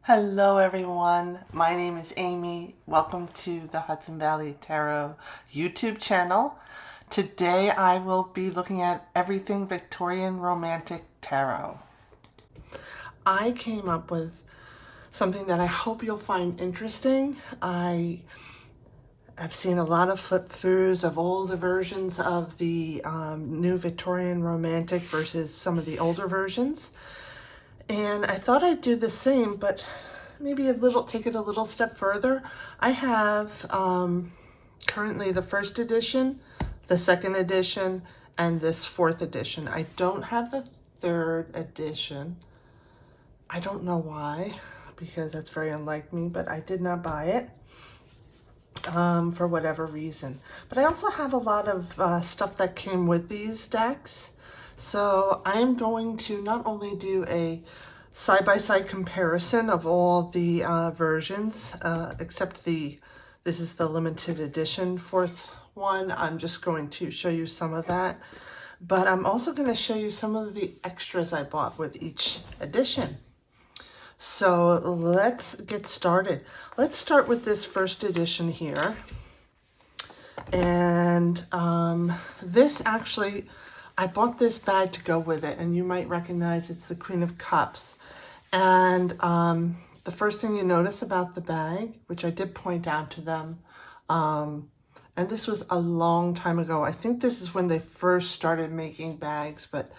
Hello everyone, my name is Amy. Welcome to the Hudson Valley Tarot YouTube channel. Today I will be looking at everything Victorian Romantic Tarot. I came up with something that I hope you'll find interesting. I've seen a lot of flip throughs of all the versions of the new Victorian Romantic versus some of the older versions. And I thought I'd do the same, but maybe take it a little step further. I have currently the first edition, the second edition, and this fourth edition. I don't have the third edition. I don't know why, because that's very unlike me, but I did not buy it for whatever reason. But I also have a lot of stuff that came with these decks. So I am going to not only do a side-by-side comparison of all the versions, except this is the limited edition fourth one. I'm just going to show you some of that. But I'm also going to show you some of the extras I bought with each edition. So let's get started. Let's start with this first edition here. And this actually, I bought this bag to go with it, and you might recognize it's the Queen of Cups. And the first thing you notice about the bag, which I did point out to them, and this was a long time ago. I think this is when they first started making bags, but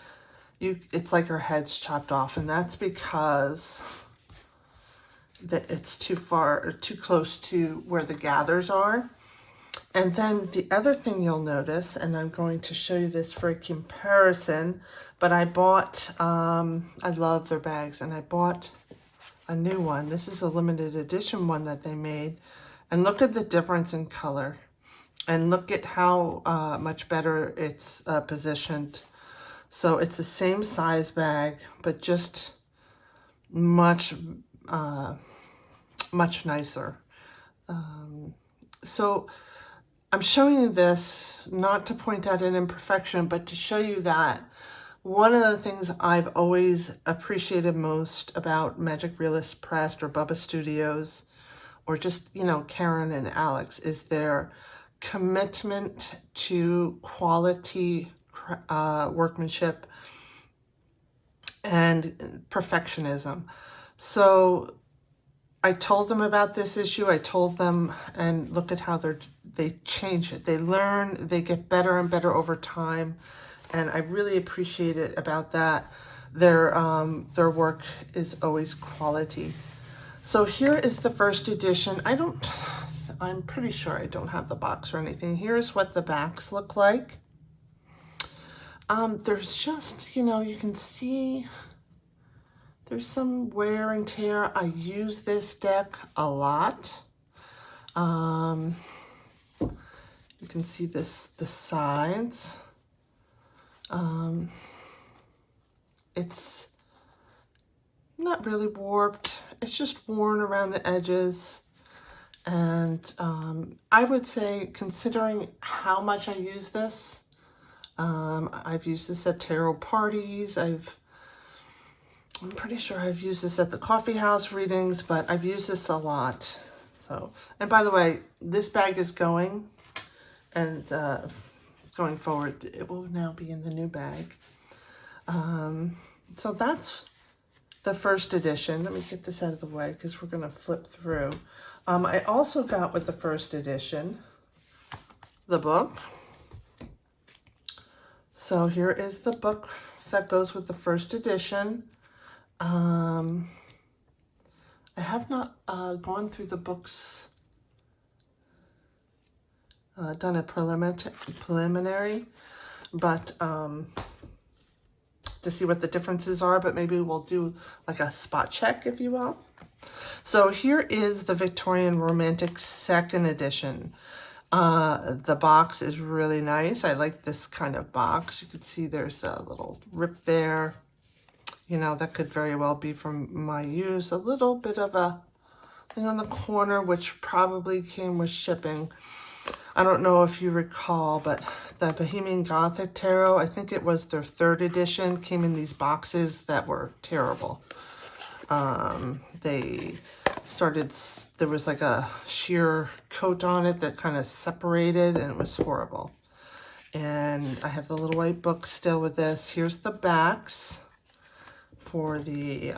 it's like her head's chopped off, and that's because it's too far or too close to where the gathers are. And then the other thing you'll notice, and I'm going to show you this for a comparison, but I bought, I love their bags, and I bought a new one. This is a limited edition one that they made. And look at the difference in color. And look at how much better it's positioned. So it's the same size bag, but just much nicer. So I'm showing you this not to point out an imperfection, but to show you that one of the things I've always appreciated most about Magic Realist Press or Bubba Studios, or just, Karen and Alex, is their commitment to quality workmanship and perfectionism. So I told them about this issue. I told them, and look at how they change it. They learn, they get better and better over time. And I really appreciate it about that. Their work is always quality. So here is the first edition. I'm pretty sure I don't have the box or anything. Here's what the backs look like. There's just, you can see there's some wear and tear. I use this deck a lot. You can see the sides. It's not really warped. It's just worn around the edges. And I would say, considering how much I use this, I've used this at tarot parties. I'm pretty sure I've used this at the coffee house readings, but I've used this a lot. So, and by the way, this bag is going, and going forward, it will now be in the new bag. So that's the first edition. Let me get this out of the way because we're going to flip through. I also got with the first edition the book. So here is the book that goes with the first edition. I have not gone through the books, done a preliminary, but to see what the differences are, but maybe we'll do like a spot check, if you will. So here is the Victorian Romantic second edition. The box is really nice. I like this kind of box. You can see there's a little rip there. That could very well be from my use. A little bit of a thing on the corner, which probably came with shipping. I don't know if you recall, but the Bohemian Gothic Tarot, I think it was their third edition, came in these boxes that were terrible. They started, there was like a sheer coat on it that kind of separated, and it was horrible. And I have the little white book still with this. Here's the backs for the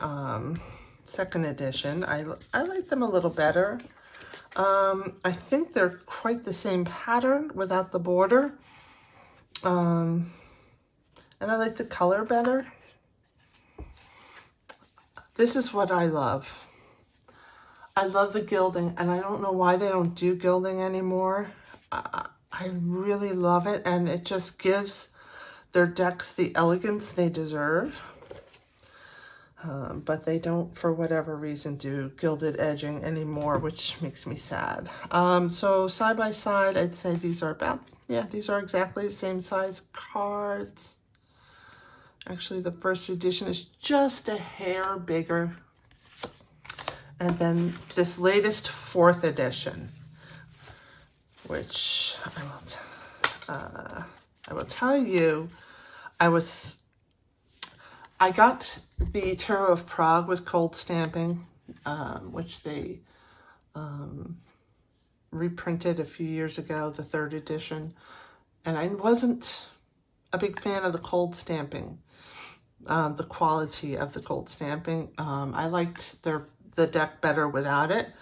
second edition. I like them a little better. I think they're quite the same pattern without the border. And I like the color better. This is what I love. I love the gilding, and I don't know why they don't do gilding anymore. I really love it, and it just gives their decks the elegance they deserve. But they don't, for whatever reason, do gilded edging anymore, which makes me sad. So side by side, I'd say these are about, yeah, these are exactly the same size cards. Actually, the first edition is just a hair bigger. And then this latest 4th edition, which I will tell you, I got the Tarot of Prague with cold stamping, which they reprinted a few years ago, the 3rd edition. And I wasn't a big fan of the cold stamping, the quality of the cold stamping. I liked the deck better without it,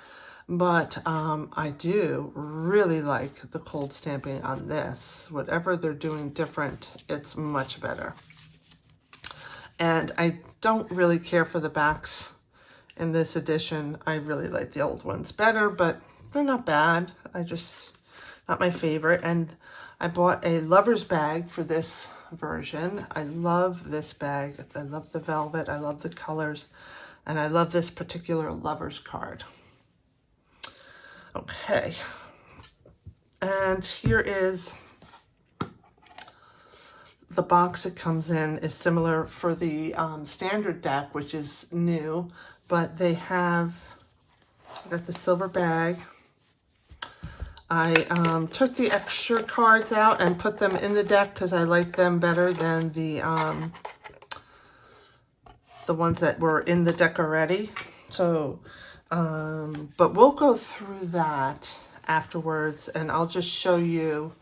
but I do really like the cold stamping on this. Whatever they're doing different, it's much better. And I don't really care for the backs in this edition. I really like the old ones better, but they're not bad. Not my favorite. And I bought a lover's bag for this version. I love this bag. I love the velvet. I love the colors. And I love this particular lover's card. Okay. And here is the box it comes in. Is similar for the standard deck, which is new, but they have got the silver bag. I took the extra cards out and put them in the deck because I like them better than the ones that were in the deck already. So, but we'll go through that afterwards, and I'll just show you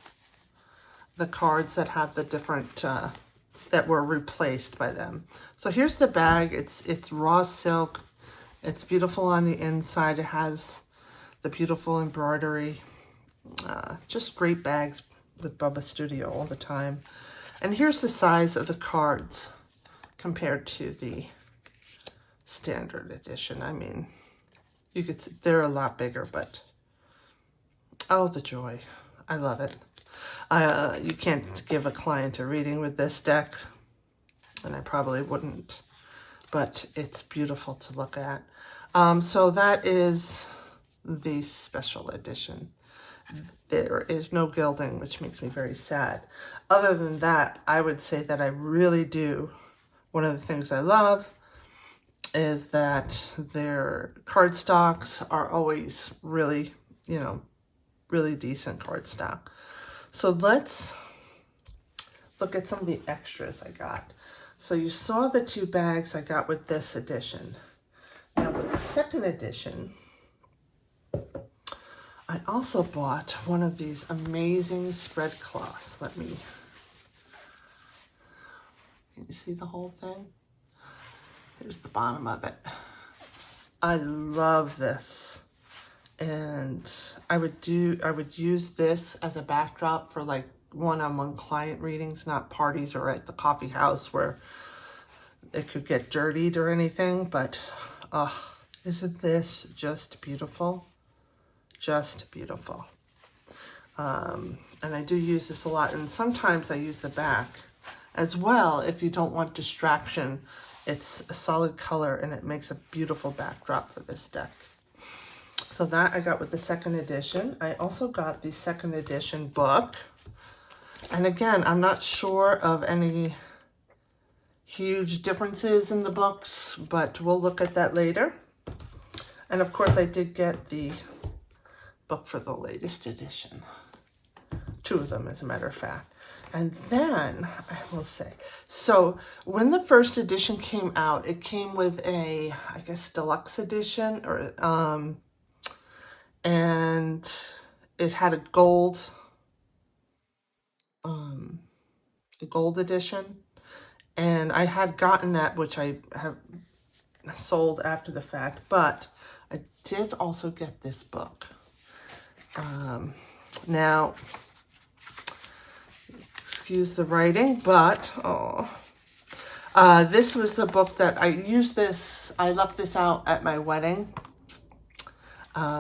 the cards that have the different, that were replaced by them. So here's the bag. It's raw silk. It's beautiful on the inside. It has the beautiful embroidery. Just great bags with Bubba Studio all the time. And here's the size of the cards compared to the standard edition. I mean, you could see they're a lot bigger, but oh, the joy. I love it. You can't give a client a reading with this deck, and I probably wouldn't, but it's beautiful to look at. So that is the special edition. There is no gilding, which makes me very sad. Other than that, I would say that I really do. One of the things I love is that their cardstocks are always really, really decent cardstock. So let's look at some of the extras I got. So you saw the 2 bags I got with this edition. Now with the second edition, I also bought one of these amazing spread cloths. Can you see the whole thing? Here's the bottom of it. I love this. And I would use this as a backdrop for like one-on-one client readings, not parties or at the coffee house where it could get dirtied or anything. But isn't this just beautiful? Just beautiful. And I do use this a lot, and sometimes I use the back as well if you don't want distraction. It's a solid color and it makes a beautiful backdrop for this deck. So that I got with the second edition. I also got the second edition book. And again, I'm not sure of any huge differences in the books, but we'll look at that later. And of course, I did get the book for the latest edition. 2 of them, as a matter of fact. And then I will say, so when the first edition came out, it came with a, I guess, deluxe edition, or and it had a gold, the gold edition, and I had gotten that, which I have sold after the fact, but I did also get this book. Now, excuse the writing, but this was the book that I used this. I left this out at my wedding.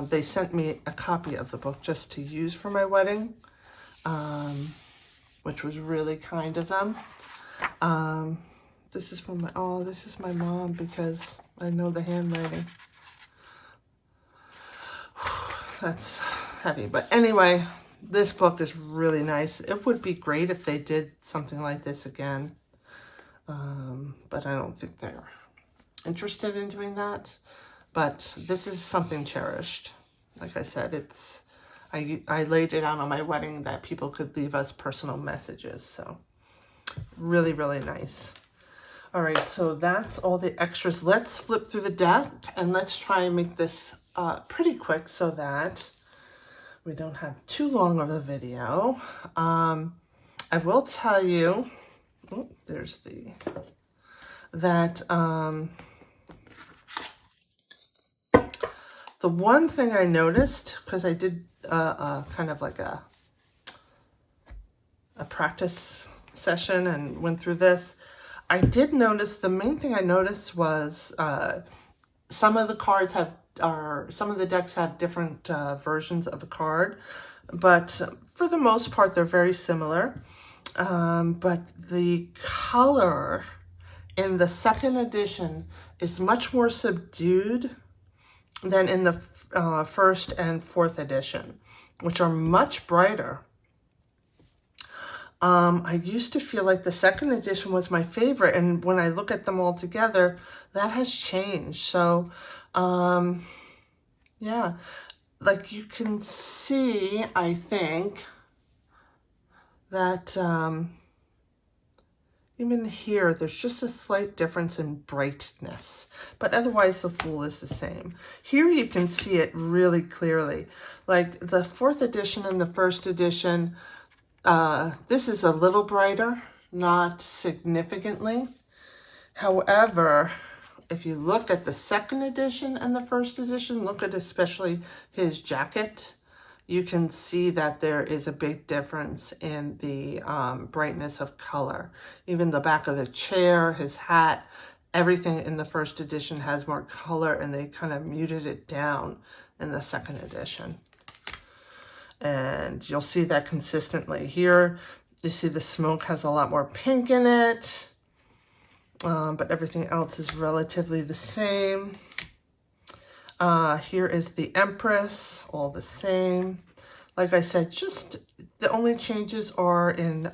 They sent me a copy of the book just to use for my wedding, which was really kind of them. This is from my, this is my mom, because I know the handwriting. That's heavy, but anyway, this book is really nice. It would be great if they did something like this again, but I don't think they're interested in doing that. But this is something cherished. Like I said, it's, I laid it out on my wedding that people could leave us personal messages. So really, really nice. All right, so that's all the extras. Let's flip through the deck and let's try and make this pretty quick so that we don't have too long of a video. I will tell you, oh, there's that the one thing I noticed, because I did kind of like a practice session and went through this, I did notice, the main thing I noticed was some of the cards have, or some of the decks have different versions of a card, but for the most part they're very similar. But the color in the second edition is much more subdued than in the first and fourth edition, which are much brighter. I used to feel like the second edition was my favorite, and when I look at them all together, that has changed. So, yeah, like you can see, I think, that even here, there's just a slight difference in brightness, but otherwise the Fool is the same. Here you can see it really clearly. Like the fourth edition and the first edition, this is a little brighter, not significantly. However, if you look at the second edition and the first edition, look at especially his jacket, you can see that there is a big difference in the brightness of color. Even the back of the chair, his hat, everything in the first edition has more color, and they kind of muted it down in the second edition. And you'll see that consistently. Here, you see the smoke has a lot more pink in it, but everything else is relatively the same. Here is the Empress, all the same. Like I said, just the only changes are in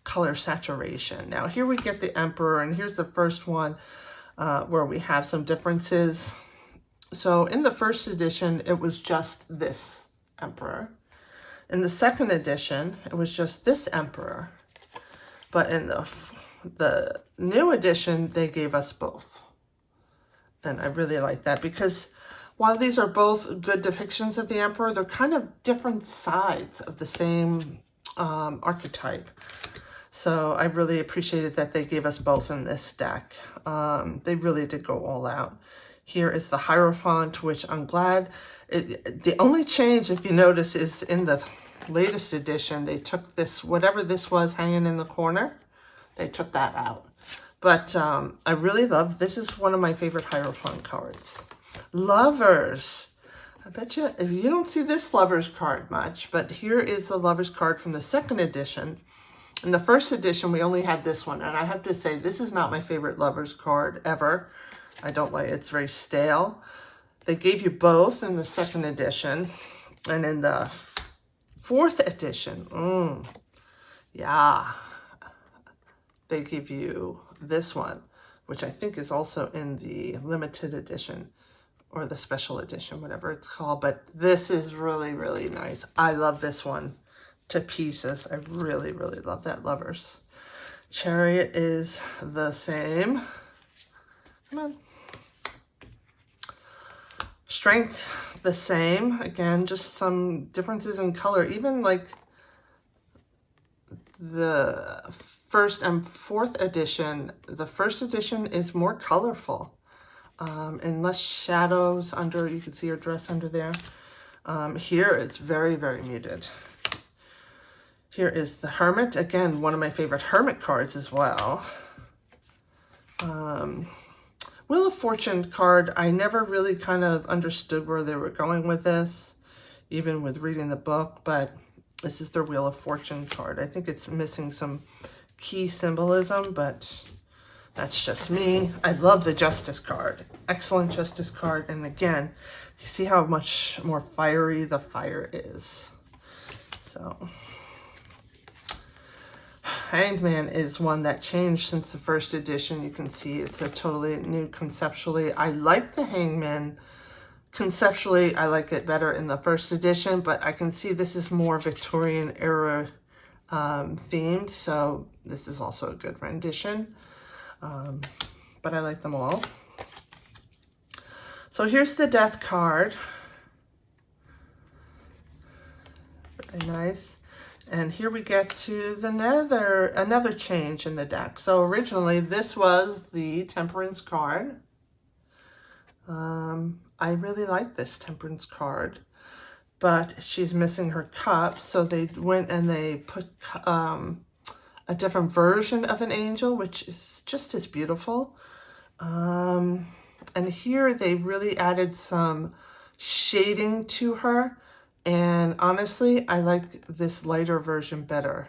color saturation. Now here we get the Emperor, and here's the first one where we have some differences. So in the first edition, it was just this Emperor. In the second edition, it was just this Emperor. But in the new edition, they gave us both. And I really like that, because while these are both good depictions of the Emperor, they're kind of different sides of the same archetype. So I really appreciated that they gave us both in this deck. They really did go all out. Here is the Hierophant, which I'm glad. The only change, if you notice, is in the latest edition, they took this, whatever this was hanging in the corner, they took that out. But I really love, this is one of my favorite Hierophant cards. Lovers. I bet you, if you don't see this Lovers card much, but here is the Lovers card from the second edition. In the first edition, we only had this one, and I have to say, this is not my favorite Lovers card ever. I don't like it. It's very stale. They gave you both in the second edition, and in the fourth edition, yeah, they give you this one, which I think is also in the limited edition or the special edition, whatever it's called. But this is really, really nice. I love this one. to pieces. I really, really love that, lovers. Chariot is the same. Come on. Strength, the same. Again, just some differences in color. Even like the first and fourth edition, the first edition is more colorful and less shadows under. You can see her dress under there. Here it's very, very muted. Here is the Hermit. Again, one of my favorite Hermit cards as well. Wheel of Fortune card, I never really kind of understood where they were going with this, even with reading the book, but this is their Wheel of Fortune card. I think it's missing some key symbolism, but that's just me. I love the Justice card. Excellent Justice card. And again, you see how much more fiery the fire is. So, Hanged Man is one that changed since the first edition. You can see it's a totally new conceptually. I like the Hangman. Conceptually, I like it better in the first edition, but I can see this is more Victorian era themed, so this is also a good rendition. But I like them all. So here's the Death card. Very nice. And here we get to another change in the deck. So originally this was the Temperance card. I really like this Temperance card, but she's missing her cup. So they went and they put a different version of an angel, which is just as beautiful. And here they really added some shading to her. And honestly, I like this lighter version better.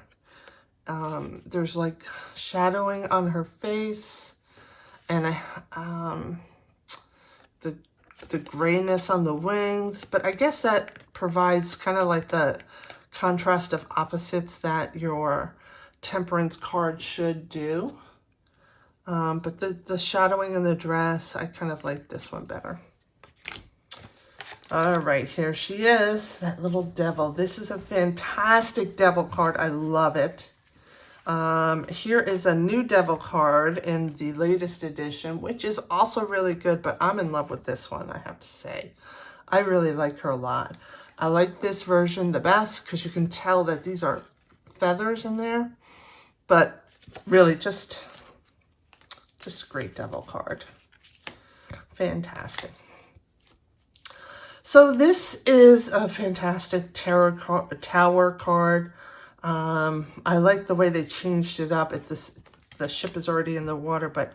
There's like shadowing on her face, and the grayness on the wings. But I guess that provides kind of like the contrast of opposites that your Temperance card should do. But the shadowing in the dress, I kind of like this one better. All right, here she is, that little devil. This is a fantastic devil card. I love it. Here is a new devil card in the latest edition, which is also really good, but I'm in love with this one, I have to say. I really like her a lot. I like this version the best because you can tell that these are feathers in there, but really just a great devil card. Fantastic. So this is a fantastic tower card. I like the way they changed it up. The ship is already in the water, but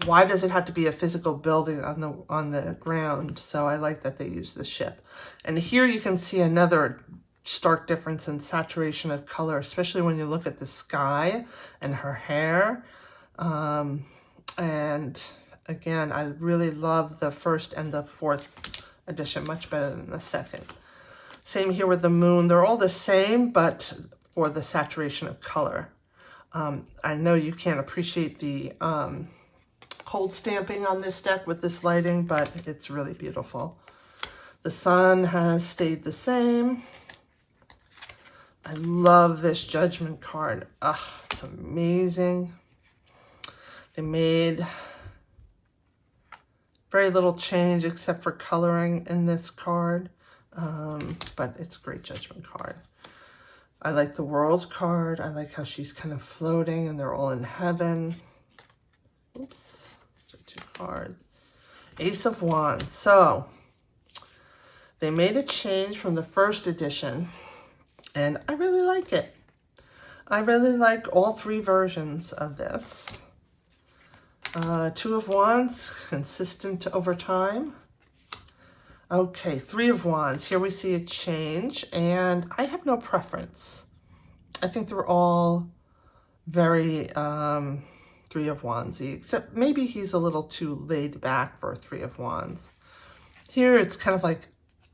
why does it have to be a physical building on the ground? So I like that they use the ship. And here you can see another stark difference in saturation of color, especially when you look at the sky and her hair. And again, I really love the first and the fourth edition much better than the second. Same here with the moon. They're all the same, but for the saturation of color. I know you can't appreciate the cold stamping on this deck with this lighting, but it's really beautiful. The sun has stayed the same. I love this Judgment card. It's amazing. They made very little change except for coloring in this card, but it's a great Judgment card. I like the World card. I like how she's kind of floating and they're all in heaven. Oops, those are 2 cards. Ace of Wands. So they made a change from the first edition, and I really like it. I really like all 3 versions of this. 2 of Wands, consistent over time. Okay, 3 of Wands. Here we see a change, and I have no preference. I think they're all very 3 of Wands-y, except maybe he's a little too laid back for a 3 of Wands. Here it's kind of like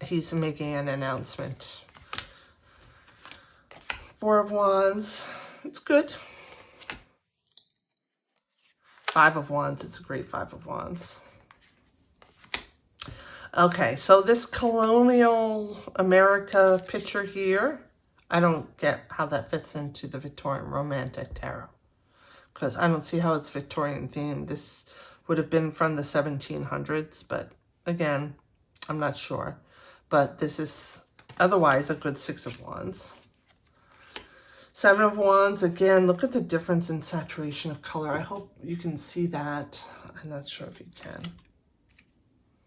he's making an announcement. 4 of Wands, it's good. 5 of Wands, it's a great 5 of Wands. Okay, so this colonial America picture here, I don't get how that fits into the Victorian Romantic Tarot, because I don't see how it's Victorian themed. This would have been from the 1700s, but again, I'm not sure. But this is otherwise a good Six of Wands. Seven of Wands, again, look at the difference in saturation of color. I hope you can see that. I'm not sure if you can.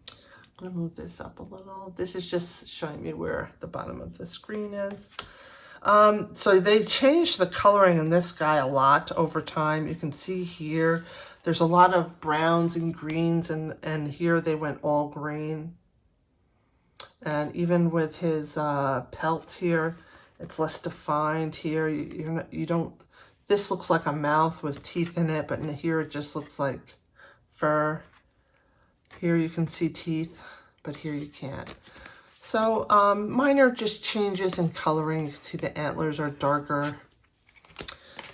I'm going to move this up a little. This is just showing me where the bottom of the screen is. So they changed the coloring in this guy a lot over time. You can see here, there's a lot of browns and greens, and here they went all green. And even with his pelt here, it's less defined here. You don't, this looks like a mouth with teeth in it, but in here it just looks like fur. Here you can see teeth, but here you can't. So minor just changes in coloring. You can see the antlers are darker,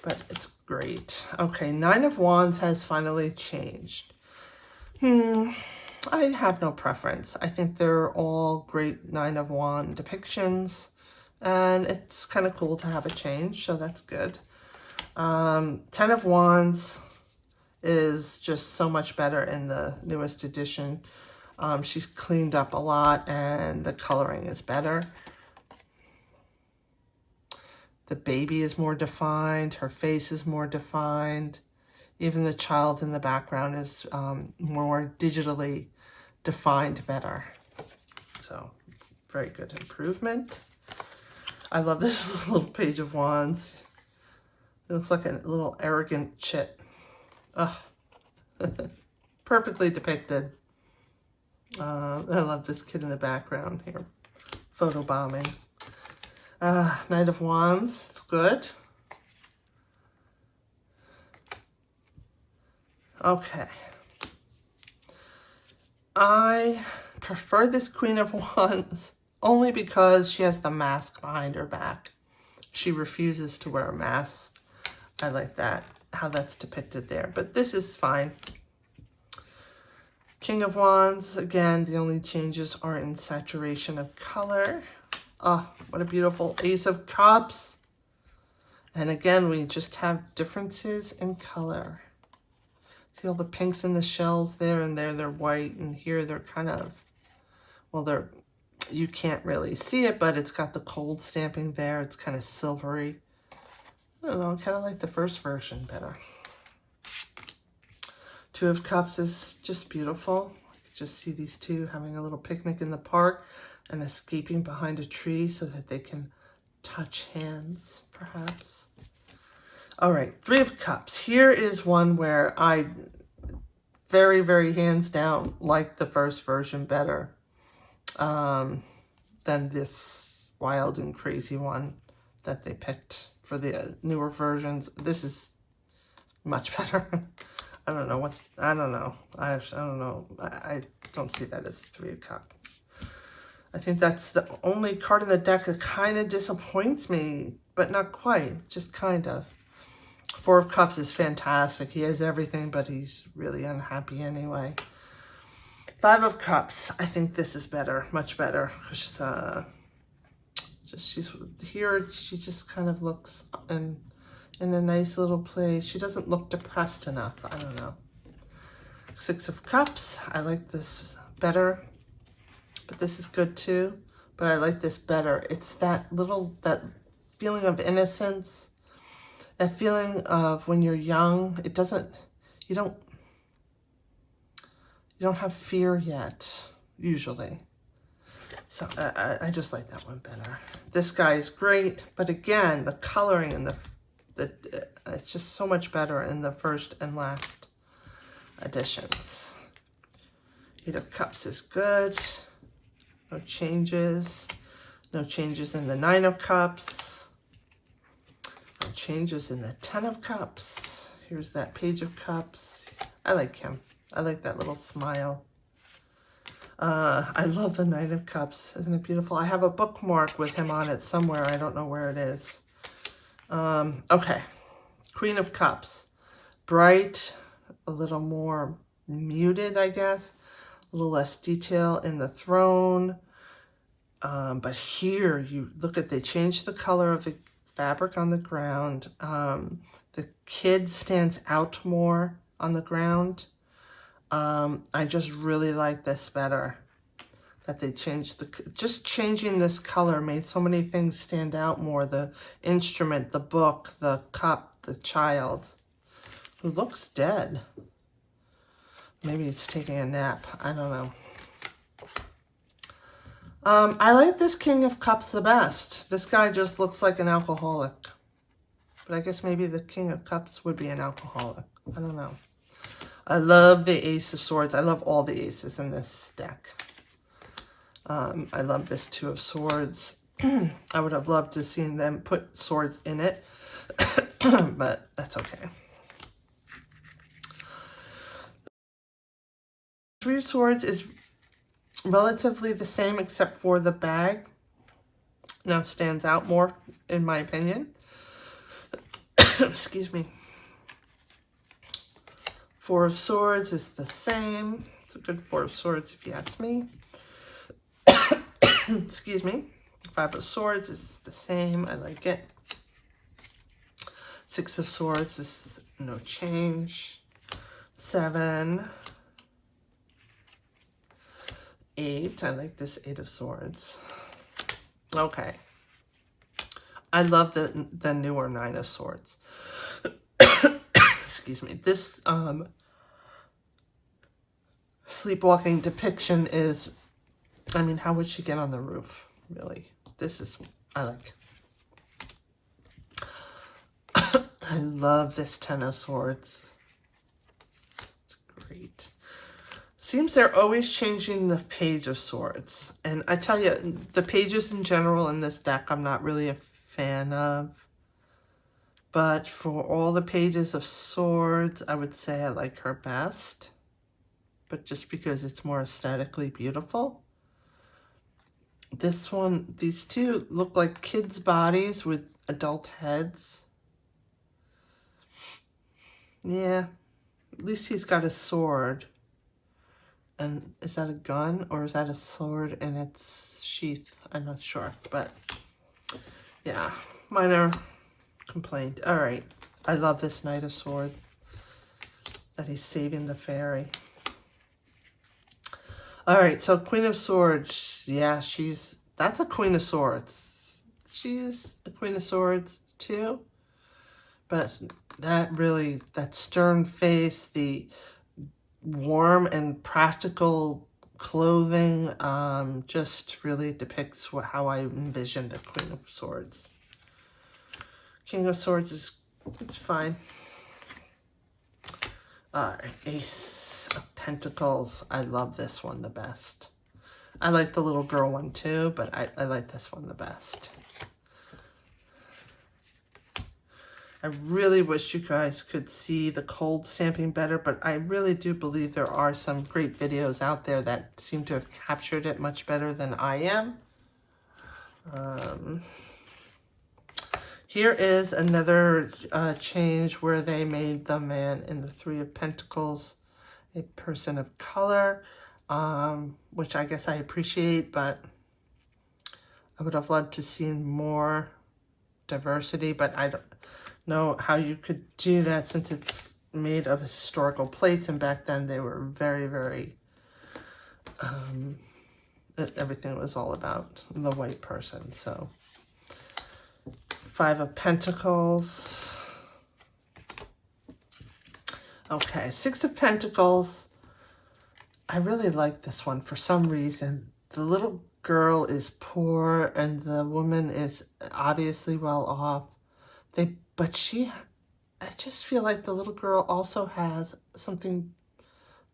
but it's great. Okay, Nine of Wands has finally changed. I have no preference. I think they're all great Nine of Wands depictions, and it's kind of cool to have a change, so that's good. Ten of Wands is just so much better in the newest edition. She's cleaned up a lot, and the coloring is better. The baby is more defined. Her face is more defined. Even the child in the background is more digitally defined better. So, very good improvement. I love this little Page of Wands. It looks like a little arrogant chit. Ugh. Perfectly depicted. I love this kid in the background here. Photo bombing. Knight of Wands. It's good. Okay. I prefer this Queen of Wands only because she has the mask behind her back. She refuses to wear a mask. I like that, how that's depicted there. But this is fine. King of Wands, again, the only changes are in saturation of color. Oh, what a beautiful Ace of Cups. And again, we just have differences in color. See all the pinks in the shells there, and there they're white, and here they're kind of, well, you can't really see it, but it's got the cold stamping there. It's kind of silvery. I don't know, I kind of like the first version better. Two of Cups is just beautiful. I could just see these two having a little picnic in the park and escaping behind a tree so that they can touch hands, perhaps. All right, Three of Cups. Here is one where I very, very hands down like the first version better than this wild and crazy one that they picked for the newer versions. This is much better. I don't know. I don't know. I don't see that as Three of Cups. I think that's the only card in the deck that kind of disappoints me, but not quite, just kind of. Four of Cups is fantastic. He has everything, but he's really unhappy anyway. Five of Cups. I think this is better, much better. She's here. She just kind of looks in a nice little place. She doesn't look depressed enough. I don't know. Six of Cups. I like this better, but this is good too. But I like this better. It's that feeling of innocence. That feeling of when you're young, you don't have fear yet, usually. So I just like that one better. This guy is great, but again, the coloring and it's just so much better in the first and last editions. Eight of Cups is good. No changes. No changes in the Nine of Cups. Changes in the Ten of Cups. Here's that Page of Cups. I like him. I like that little smile. I love the Knight of Cups. Isn't it beautiful? I have a bookmark with him on it somewhere. I don't know where it is. Okay. Queen of Cups. Bright, a little more muted, I guess. A little less detail in the throne. But here, you look at, they changed the color of the fabric on the ground. The kid stands out more on the ground. I just really like this better. That they changed just changing this color made so many things stand out more. The instrument, the book, the cup, the child, who looks dead. Maybe he's taking a nap. I don't know. I like this King of Cups the best. This guy just looks like an alcoholic. But I guess maybe the King of Cups would be an alcoholic. I don't know. I love the Ace of Swords. I love all the aces in this deck. I love this Two of Swords. I would have loved to have seen them put swords in it. But that's okay. Three of Swords is relatively the same except for the bag. Now stands out more, in my opinion. Excuse me. Four of Swords is the same. It's a good Four of Swords if you ask me. Excuse me. Five of Swords is the same. I like it. Six of Swords is no change. 7. 8. I like this Eight of Swords. Okay. I love the newer Nine of Swords. Excuse me. This sleepwalking depiction is, I mean, how would she get on the roof, really? This is, I like. I love this Ten of Swords. It's great. Seems they're always changing the Page of Swords. And I tell you, the pages in general in this deck, I'm not really a fan of. But for all the pages of Swords, I would say I like her best. But just because it's more aesthetically beautiful. This one, these two look like kids' bodies with adult heads. Yeah, at least he's got a sword. And is that a gun or is that a sword in its sheath? I'm not sure, but yeah, minor complaint. All right, I love this Knight of Swords, that he's saving the fairy. All right, so Queen of Swords, yeah, that's a Queen of Swords. She's a Queen of Swords too, but that stern face, the warm and practical clothing, just really depicts how I envisioned a Queen of Swords. King of Swords it's fine. All right, Ace of Pentacles. I love this one the best. I like the little girl one too, but I like this one the best. I really wish you guys could see the cold stamping better, but I really do believe there are some great videos out there that seem to have captured it much better than I am. Here is another change where they made the man in the Three of Pentacles a person of color, which I guess I appreciate, but I would have loved to see more diversity, but I don't know how you could do that since it's made of historical plates, and back then they were very, very, everything was all about the white person. So Five of Pentacles. Okay, Six of Pentacles. I really like this one for some reason. The little girl is poor and the woman is obviously well off. I just feel like the little girl also has something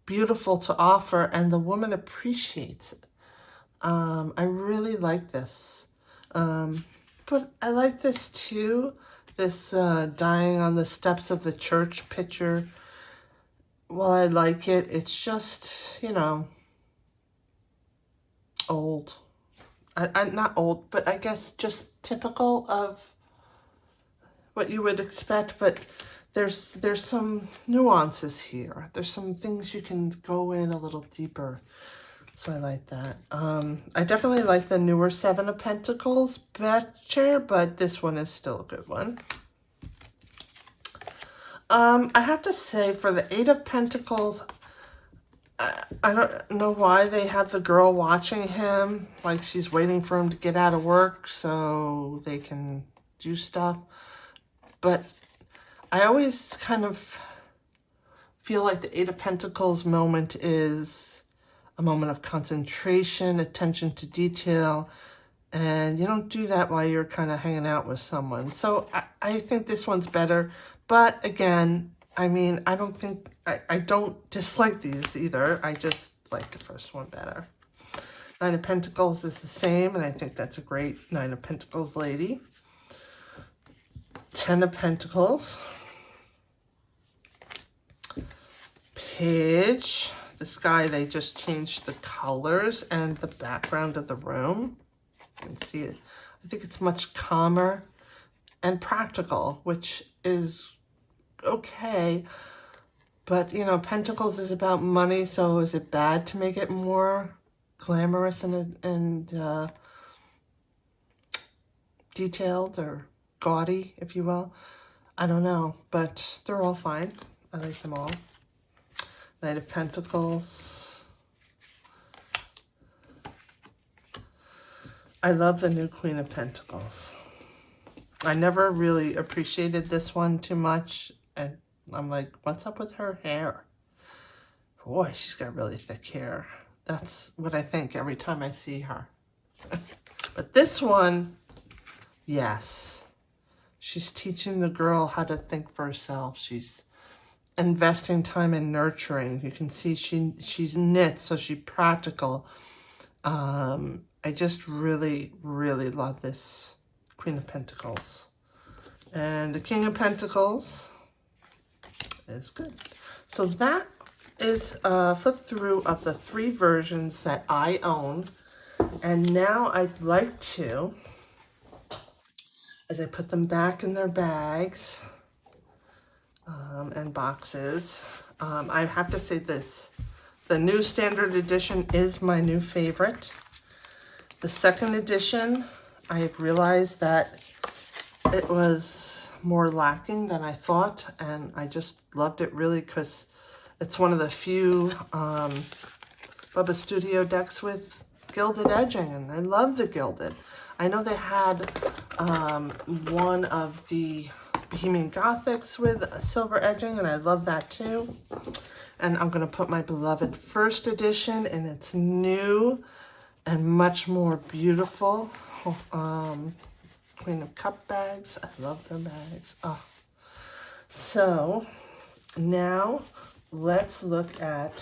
beautiful to offer and the woman appreciates it. I really like this. But I like this too. This dying on the steps of the church picture. Well, I like it. It's just, you know, old. Not old, but I guess just typical of what you would expect. But there's some nuances here. There's some things you can go in a little deeper. So I like that. I definitely like the newer Seven of Pentacles better, but this one is still a good one. I have to say, for the Eight of Pentacles, I don't know why they have the girl watching him, like she's waiting for him to get out of work so they can do stuff. But I always kind of feel like the Eight of Pentacles moment is a moment of concentration, attention to detail, and you don't do that while you're kind of hanging out with someone. So I think this one's better. But again, I mean, I don't dislike these either. I just like the first one better. Nine of Pentacles is the same, and I think that's a great Nine of Pentacles lady. Ten of Pentacles. Page. The sky, they just changed the colors and the background of the room. You can see it. I think it's much calmer and practical, which is okay. But, you know, Pentacles is about money, so is it bad to make it more glamorous and detailed or gaudy, if you will? I don't know, but they're all fine. I like them all. Knight of Pentacles. I love the new Queen of Pentacles. I never really appreciated this one too much, and I'm like, what's up with her hair? Boy, she's got really thick hair. That's what I think every time I see her. But this one, yes. She's teaching the girl how to think for herself. She's investing time in nurturing. You can see she's knit, so she's practical. I just really, really love this Queen of Pentacles. And the King of Pentacles is good. So that is a flip through of the 3 versions that I own. And now I'd like to, as I put them back in their bags and boxes, I have to say this. The new standard edition is my new favorite. The second edition, I have realized that it was more lacking than I thought, and I just loved it really because it's one of the few Bubba Studio decks with gilded edging, and I love the gilded. I know they had one of the Bohemian Gothics with silver edging, and I love that too. And I'm going to put my beloved first edition, and it's new and much more beautiful. Queen of Cup bags. I love their bags. Oh. So now let's look at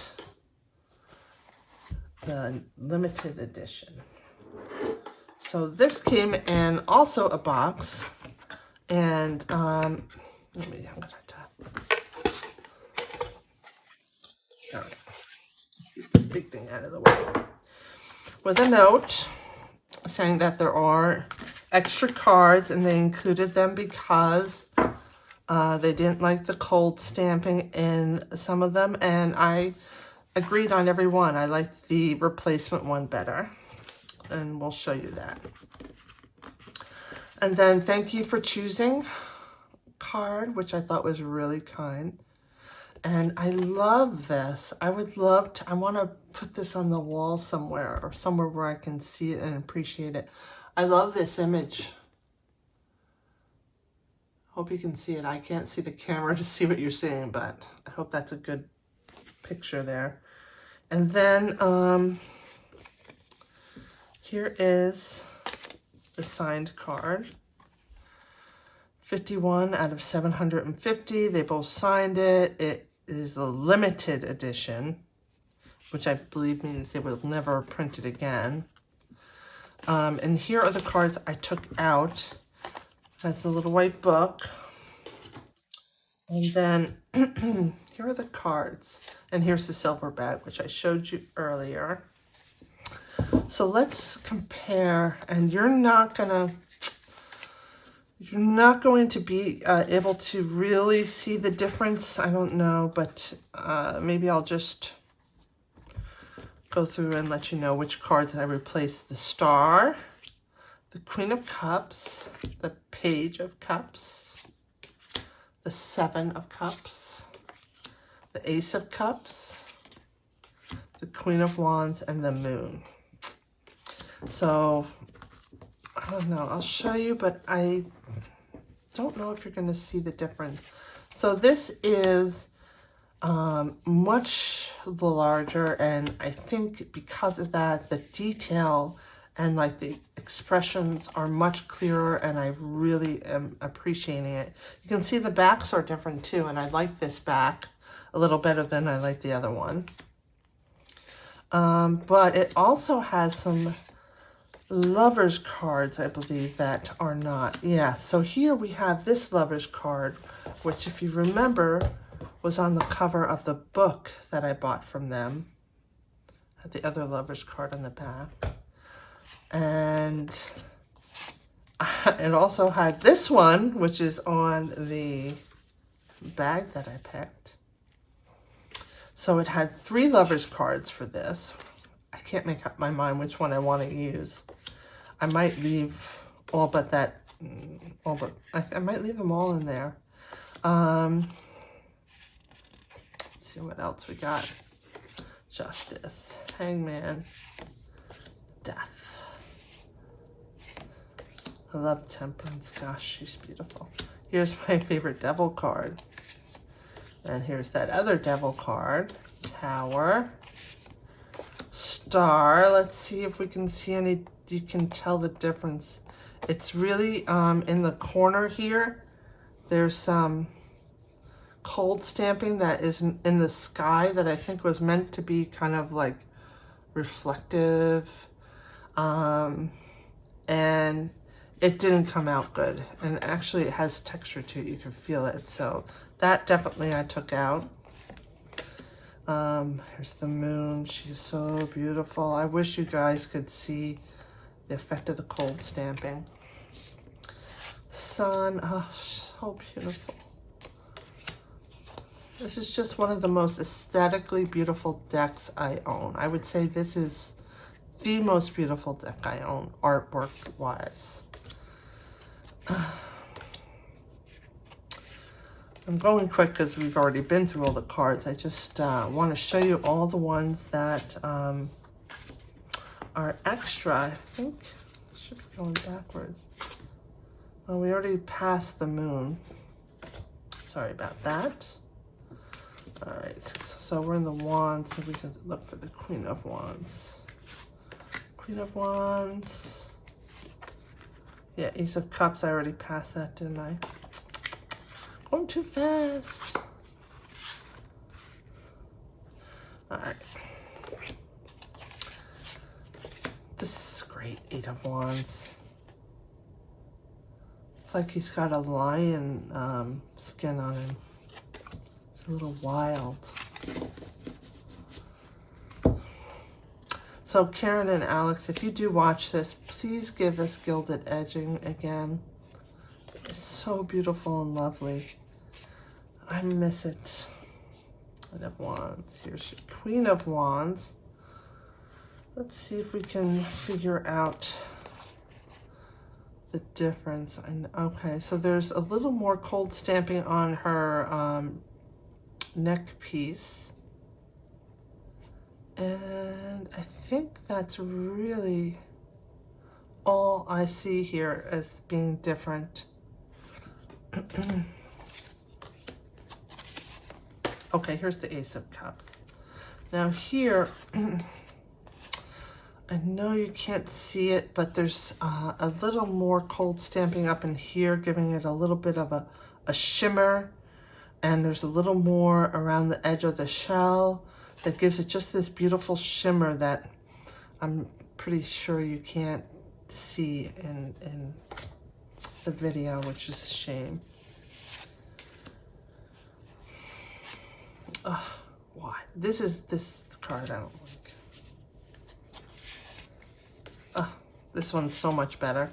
the limited edition. So this came in also a box, and I'm gonna keep this big thing out of the way, with a note saying that there are extra cards, and they included them because they didn't like the cold stamping in some of them, and I agreed on every one. I liked the replacement one better, and we'll show you that. And then thank you for choosing card, which I thought was really kind. And I love this. I would love to, I want to put this on the wall somewhere, or somewhere where I can see it and appreciate it. I love this image. Hope you can see it. I can't see the camera to see what you're seeing, but I hope that's a good picture there. And then here is the signed card. 51 out of 750. They both signed it. It is a limited edition, which I believe means they will never print it again. And here are the cards I took out. That's a little white book. And then here are the cards. And here's the silver bag, which I showed you earlier. So let's compare, and you're not going to be able to really see the difference. I don't know, but maybe I'll just go through and let you know which cards I replaced. The Star, the Queen of Cups, the Page of Cups, the Seven of Cups, the Ace of Cups, the Queen of Wands, and the Moon. So, I don't know, I'll show you, but I don't know if you're going to see the difference. So this is much larger, and I think because of that, the detail and like the expressions are much clearer, and I really am appreciating it. You can see the backs are different too, and I like this back a little better than I like the other one. But it also has some lovers cards, I believe, that are not. Yeah, so here we have this lovers card, which if you remember was on the cover of the book that I bought from them. Had the other lovers card on the back. And it also had this one, which is on the bag that I picked. So it had 3 lovers cards for this. I can't make up my mind which one I want to use. I might leave all but that, I might leave them all in there. Let's see what else we got. Justice, Hangman, Death. I love Temperance. Gosh, she's beautiful. Here's my favorite Devil card. And here's that other Devil card. Tower. Star. Let's see if we can see any, you can tell the difference. It's really in the corner here. There's some cold stamping that is in the sky that I think was meant to be kind of like reflective. And it didn't come out good. And actually it has texture to it. You can feel it. So that definitely I took out. Here's the Moon. She's so beautiful. I wish you guys could see the effect of the cold stamping. Sun. Oh, so beautiful. This is just one of the most aesthetically beautiful decks I own. I would say this is the most beautiful deck I own, artwork-wise. I'm going quick because we've already been through all the cards. I just want to show you all the ones that are extra. I think I should be going backwards. Well, we already passed the Moon. Sorry about that. All right, so we're in the Wands, so we can look for the Queen of Wands. Queen of Wands. Yeah, Ace of Cups, I already passed that, didn't I? Going too fast. All right. This is great, 8 of Wands. It's like he's got a lion skin on him. It's a little wild. So Karen and Alex, if you do watch this, please give us Gilded Edging again. It's so beautiful and lovely. I miss it. Queen of Wands. Here's your Queen of Wands. Let's see if we can figure out the difference. Okay, so there's a little more cold stamping on her neck piece. And I think that's really all I see here as being different. Okay, here's the Ace of Cups. Now here, I know you can't see it, but there's a little more cold stamping up in here, giving it a little bit of a shimmer. And there's a little more around the edge of the shell that gives it just this beautiful shimmer that I'm pretty sure you can't see in the video, which is a shame. Why? This card I don't like. This one's so much better.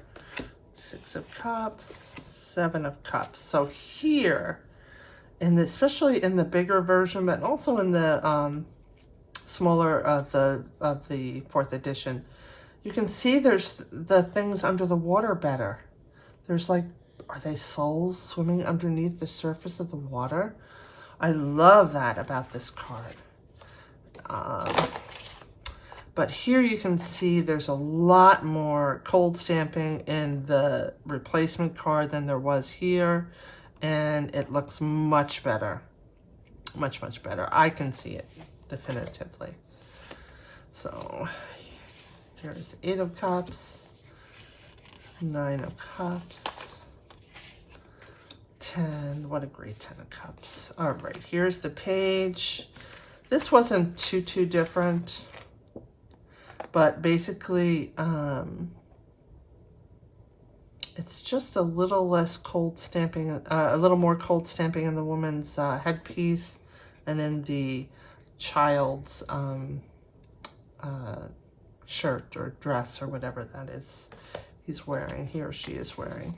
6 of Cups, 7 of Cups. So here, especially in the bigger version, but also in the smaller of the 4th edition, you can see there's the things under the water better. There's like, are they souls swimming underneath the surface of the water? I love that about this card. But here you can see there's a lot more cold stamping in the replacement card than there was here. And it looks much better. Much, much better. I can see it definitively. So here's 8 of Cups, 9 of Cups, 10. What a great 10 of Cups. All right, here's the page. This wasn't too different, but basically it's just a little less cold stamping, a little more cold stamping in the woman's headpiece and in the child's shirt or dress or whatever that is he's wearing, he or she is wearing.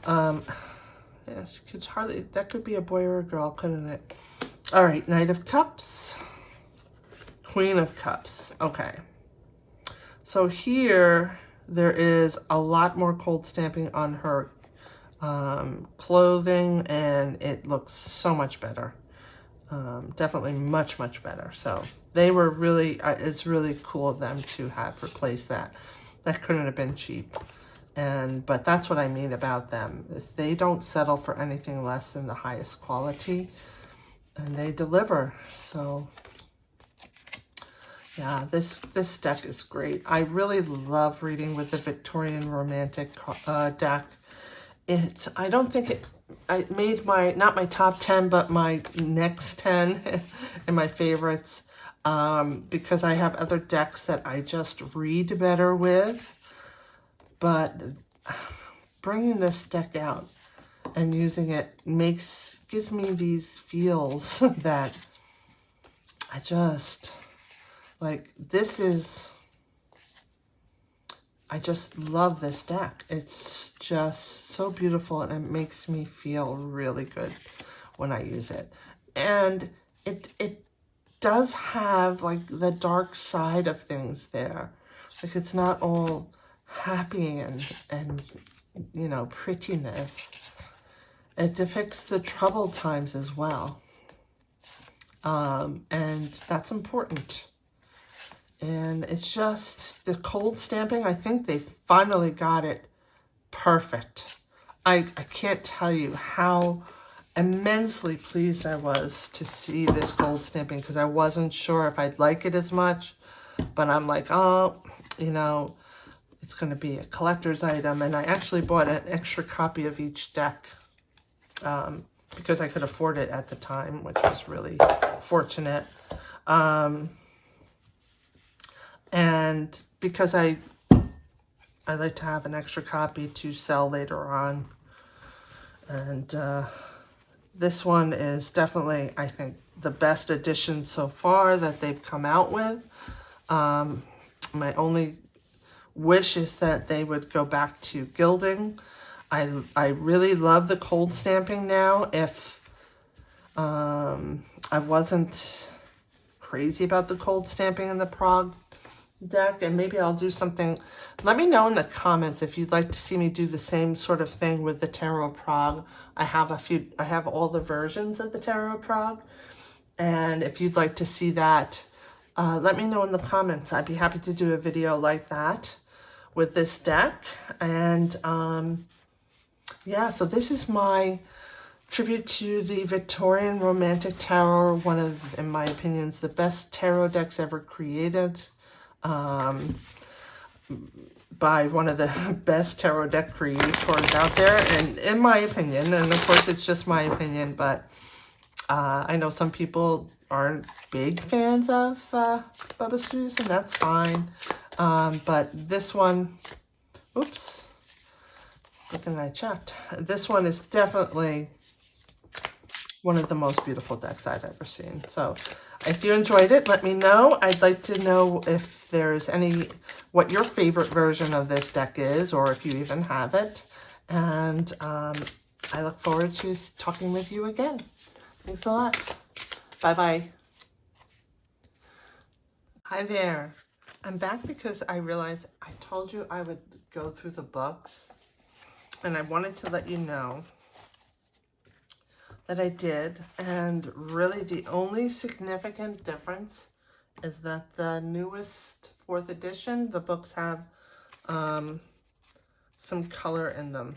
Yes, could hardly, that could be a boy or a girl, couldn't it? All right, Knight of Cups, Queen of Cups. Okay, so here there is a lot more cold stamping on her clothing, and it looks so much better. Definitely much better. So they were really, it's really cool of them to have replaced that. That couldn't have been cheap. But that's what I mean about them, is they don't settle for anything less than the highest quality, and they deliver. So yeah, this deck is great. I really love reading with the Victorian Romantic deck. I don't think I made not my top 10, but my next 10 in my favorites, because I have other decks that I just read better with. But bringing this deck out and using it gives me these feels that I just, like, I just love this deck. It's just so beautiful, and it makes me feel really good when I use it. And it does have, like, the dark side of things there. Like, it's not all happy and you know, prettiness. It depicts the troubled times as well. And that's important. And it's just the cold stamping, I think they finally got it perfect. I can't tell you how immensely pleased I was to see this cold stamping, because I wasn't sure if I'd like it as much. But I'm like, oh, you know, it's going to be a collector's item. And I actually bought an extra copy of each deck because I could afford it at the time, which was really fortunate. And because I like to have an extra copy to sell later on. And this one is definitely, I think, the best edition so far that they've come out with. My only wish is that they would go back to gilding. I really love the cold stamping now. If I wasn't crazy about the cold stamping in the Prague deck, and maybe I'll do something. Let me know in the comments if you'd like to see me do the same sort of thing with the Tarot Prague. I have all the versions of the Tarot Prague, and if you'd like to see that, let me know in the comments. I'd be happy to do a video like that with this deck. And yeah, so this is my tribute to the Victorian Romantic Tarot, one of, in my opinion, the best tarot decks ever created. By one of the best tarot deck creators out there, and in my opinion, and of course it's just my opinion, but I know some people aren't big fans of Bubba Studios, and that's fine. But this one, oops, good thing I checked. This one is definitely one of the most beautiful decks I've ever seen. So if you enjoyed it, let me know. I'd like to know if there's what your favorite version of this deck is, or if you even have it. And I look forward to talking with you again. Thanks a lot. Bye-bye. Hi there. I'm back because I realized I told you I would go through the books, and I wanted to let you know that I did, and really the only significant difference is that the newest 4th edition, the books have some color in them.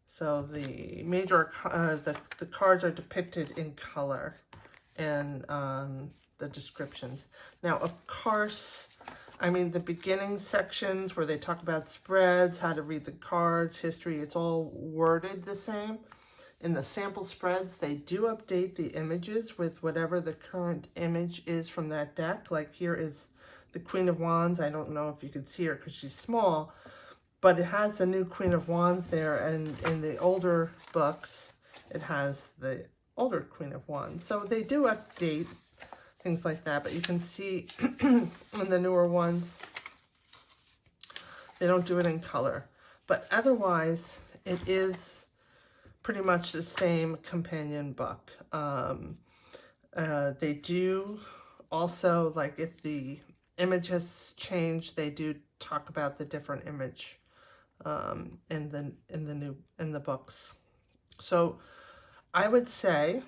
So the major, the cards are depicted in color and the descriptions. Now, of course, I mean, the beginning sections where they talk about spreads, how to read the cards, history, it's all worded the same. In the sample spreads, they do update the images with whatever the current image is from that deck. Like here is the Queen of Wands. I don't know if you can see her because she's small, but it has the new Queen of Wands there, and in the older books, it has the older Queen of Wands. So they do update things like that, but you can see in the newer ones, they don't do it in color. But otherwise, it is pretty much the same companion book. They do also, like if the image has changed, they do talk about the different image in the books. So I would say,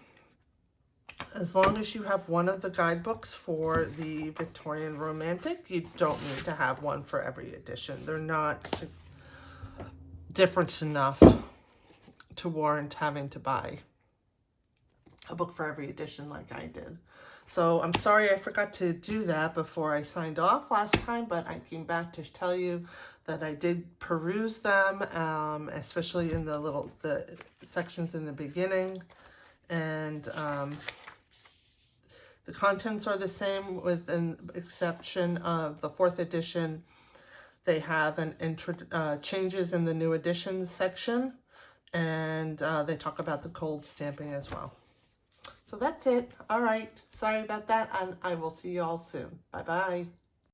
as long as you have one of the guidebooks for the Victorian Romantic, you don't need to have one for every edition. They're not different enough to warrant having to buy a book for every edition like I did. So I'm sorry I forgot to do that before I signed off last time, but I came back to tell you that I did peruse them, especially in the sections in the beginning, and the contents are the same with an exception of the 4th edition. They have changes in the new editions section, and they talk about the cold stamping as well. So that's it. All right. Sorry about that, and I will see you all soon. Bye-bye.